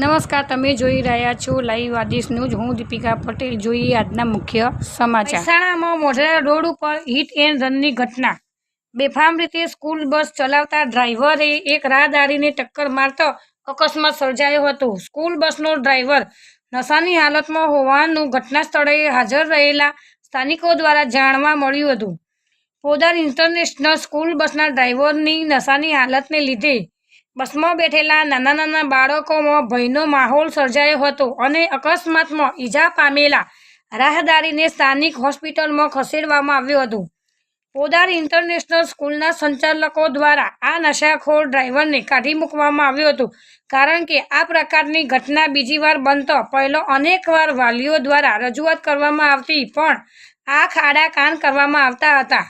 નમસ્કાર, તમે જોઈ રહ્યા છો લાઈવ આદેશ ન્યૂઝ. હું દીપિકા પટેલ. જોઈએ આજના મુખ્ય સમાચાર. મહેસાણામાં મોઢેરા રોડ ઉપર હિટ એન્ડ રનની ઘટના. બેફામ રીતે સ્કૂલ બસ ચલાવતા ડ્રાઈવરે એક રાહદારીને ટક્કર મારતા અકસ્માત સર્જાયો હતો. સ્કૂલ બસનો ડ્રાઈવર નશાની હાલતમાં હોવાનું ઘટના સ્થળે હાજર રહેલા સ્થાનિકો દ્વારા જાણવા મળ્યું હતું. પોદાર ઇન્ટરનેશનલ સ્કૂલ બસના ડ્રાઈવરની નશાની હાલતને લીધે બસમાં બેઠેલા નાના બાળકોમાં ભયનો માહોલ સર્જાયો હતો અને અકસ્માતમાં ઈજા પામેલા રાહદારીને સ્થાનિક હોસ્પિટલમાં ખસેડવામાં આવ્યો હતો. પોદાર ઇન્ટરનેશનલ સ્કૂલના સંચાલકો દ્વારા આ નશાખોર ડ્રાઈવરને કાઢી મૂકવામાં આવ્યો હતો, કારણ કે આ પ્રકારની ઘટના બીજી વાર બનતો પહેલો અનેકવાર વાલીઓ દ્વારા રજૂઆત કરવામાં આવતી પણ આંખ આડા કાન કરવામાં આવતા હતા.